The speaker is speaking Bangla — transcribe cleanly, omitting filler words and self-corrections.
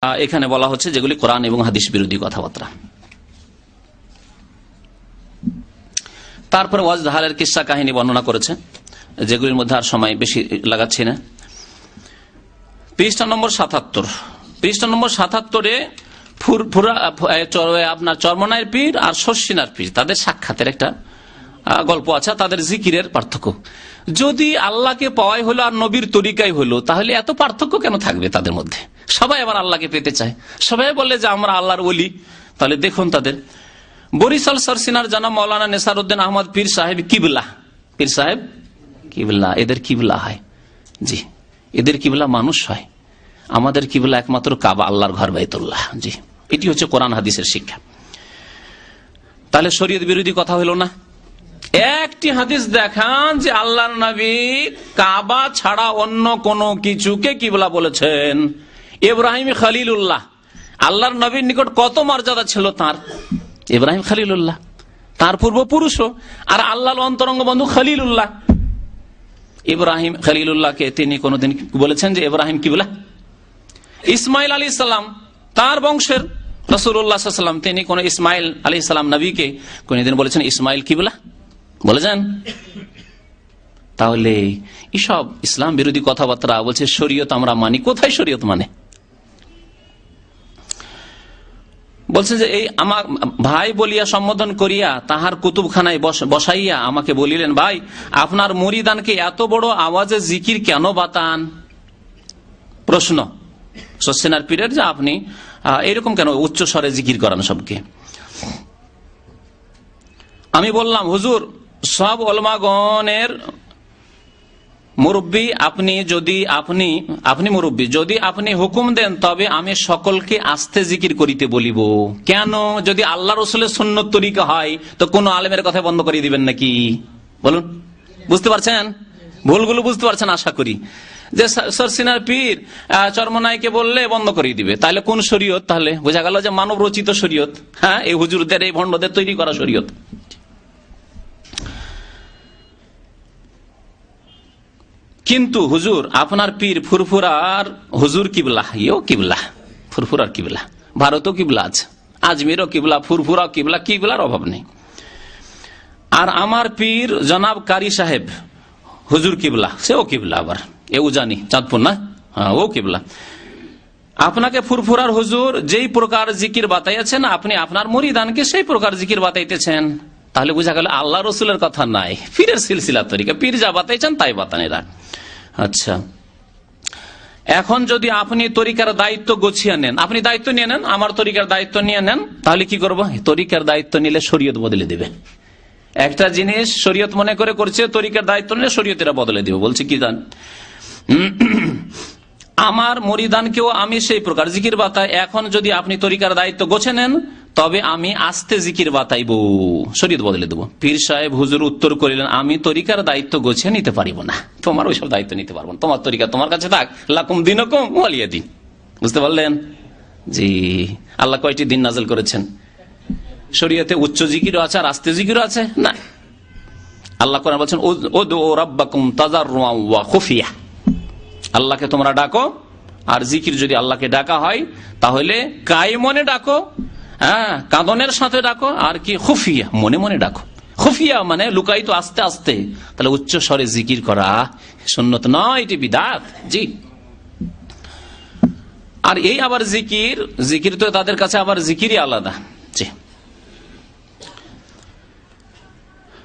এখানে বলা হচ্ছে যেগুলি কোরআন এবং হাদিস বিরোধী কথাবার্তা। তারপরে ওয়াজদাহারের কিস্সা কাহিনী বর্ণনা করেছে, যেগুলির মধ্যে আর সময় বেশি লাগাচ্ছি না। পৃষ্ঠা নম্বর ৭৭, পৃষ্ঠা নম্বর ৭৭-এ আপনার চরমনায়ের পীর আর শর্ষিনার পীর তাদের সাক্ষাতের একটা গল্প আছে, তাদের জিকিরের পার্থক্য। যদি আল্লাহকে পাওয়াই হলো আর নবীর তরিকাই হলো, তাহলে এত পার্থক্য কেন থাকবে তাদের মধ্যে? সবাই আবার আল্লাহকে পেতে চায়, সবাই বলে যে আমরা আল্লাহর ওলি। তাহলে দেখুন তাদের বরিশাল শর্ষিনার জানা মৌলানা নেসারউদ্দিন আহমদ পীর সাহেব কিবলা, পীর সাহেব কিবলা এদের কিবলা হয়। জি, এদের কিবলা মানুষ হয়, আমাদের কিবলা একমাত্র কাবা, আল্লাহর ঘর বাইতুল্লাহ। জি, এটি হচ্ছে কোরআন হাদিসের শিক্ষা। তাহলে শরীয়ত বিরোধী কথা হলো না? একটি হাদিস দেখান যে আল্লাহর নবী কাবা ছাড়া অন্য কোন কিছুকে কিবলা বলেছেন। ইব্রাহিম খলিলুল্লাহ, আল্লাহর নবীর নিকট কত মর্যাদা ছিল তার। ইব্রাহিম খলিলুল্লাহ তার পূর্বপুরুষও, আর আল্লাহর অন্তরঙ্গ বন্ধু খলিলুল্লাহ। ইব্রাহিম খলিলুল্লাহকে তিনি কোনদিন বলেছেন যে ইব্রাহিম কিবলা? ইসমাইল আলী সাল্লাম তার বংশের রাসূলুল্লাহ সাল্লাল্লাহু আলাইহি ওয়াসাল্লাম, তিনি কোন ইসমাইল আলী সাল্লাম নবীকে কোনদিন বলেছেন ইসমাইল কিবলা? বলেছেন? তাহলে এসব ইসলাম বিরোধী কথাবার্তা বলছে শরীয়ত আমরা মানি। কোথায় শরীয়ত মানে? বলছে যে এই আমার ভাই বলিয়া সম্বোধন করিয়া তাহার কুতুবখানায় বসাইয়া আমাকে বলিলেন, ভাই আপনার মুরিদানকে এত বড় আওয়াজে জিকির কেন বাতান? প্রশ্ন শর্ষিনার পীরের, যে আপনি এরকম কেন উচ্চ স্বরে জিকির করান সবকে? আমি বললাম, হুজুর সব ওলামাগণের মুরব্বী আপনি, যদি আপনি মুরব্বী, যদি আপনি হুকুম দেন তবে আমি সকলকে আস্তে জিকির করিতে বলিব। কেন? যদি আল্লাহ রসুলের সুন্নত তরিকা হয় তো কোন আলেমের কথা বন্ধ করে দিবেন নাকি? বলুন, বুঝতে পারছেন? ভুলগুলো বুঝতে পারছেন আশা করি। যে শর্ষিনার পীর চরমনাইকে বললে বন্ধ করে দিবে, তাহলে কোন শরীয়ত? তাহলে বোঝা গেল যে মানব রচিত শরীয়ত। হ্যাঁ, এই হুজুরদের, এই ভণ্ডদের তৈরি করা শরীয়ত। কিন্তু হুজুর আপনার পীর ফুরফুরার হুজুর কিবলা, ইও কিবলা, ফুরফুরার কিবলা, ভারতও কিবলা আছে, আজমিরও কিবলা, ফুরফুরাও কিবলা, কিবলার অভাব নেই। আর আমার পীর জনাব কারি সাহেব হুজুর কিবলা, সেও কিবলা, আবার এও জানি চাঁদপুর না, হ্যাঁ ও কিবলা। আপনাকে ফুরফুরার হুজুর যেই প্রকার জিকির বাতাইয়াছেন, আপনি আপনার মুরিদানকে সেই প্রকার জিকির বাতাইতেছেন। তাহলে বোঝা গেল আল্লাহ রসুলের কথা নাই, পীরের সিলসিলা তরিকা, পীর যা বাতাইছেন তাই বাতানেরা। আচ্ছা, এখন যদি আপনি তরিকার দায়িত্ব গুছিয়ে নেন, আপনি দায়িত্ব নিয়ে নেন, আমার তরিকার দায়িত্ব নিয়ে নেন, তাহলে কি করবো? তরিকার দায়িত্ব নিলে শরীয়ত বদলে দেবে। একটা জিনিস শরীয়ত মনে করে করছে, তরিকার দায়িত্ব নিলে শরীয়তেরা বদলে দেবে। বলছে কি জান, আমার মরিদানকেও আমি সেই প্রকার জিকির বাতাই, এখন যদি আপনি তরিকার দায়িত্ব গোছে নেন তবে আমি আস্তে জিকির বাতাইব, শরীয়ত বদলে দেবো। পীর সাহেব হুজুর উত্তর করিলেন, আমি তরিকার দায়িত্ব গোছিয়ে নিতে পারিব না, তোমার ওইসব দায়িত্ব নিতে পারবো না, তোমার তরিকা তোমার কাছে থাক, লাকুম দিনকুম ওয়ালিয়া দিন। বুঝতে পারলেন? জি, আল্লাহ কয়টি দিন নাযিল করেছেন? শরীয়তে উচ্চ জিকিরও আছে আর আস্তে জিকিরও আছে না। আল্লাহ কোরআন বলছেন, উদউ রাব্বাকুম তাযাররুআন ওয়া খুফিয়া, আল্লাহকে তোমরা ডাকো, আর জিকির যদি আল্লাহকে ডাকা হয় তাহলে কাই মনে ডাকো, হ্যাঁ কাঁদনের সাথে ডাকো, আর কি খুফিয়া, মনে মনে ডাকো। খুফিয়া মানে লুকায়িত, আস্তে আস্তে। তাহলে উচ্চ স্বরে জিকির করা সুন্নত নয়, এটি বিদআত। জি, আর এই আবার জিকির তো তাদের কাছে আবার জিকিরই আলাদা।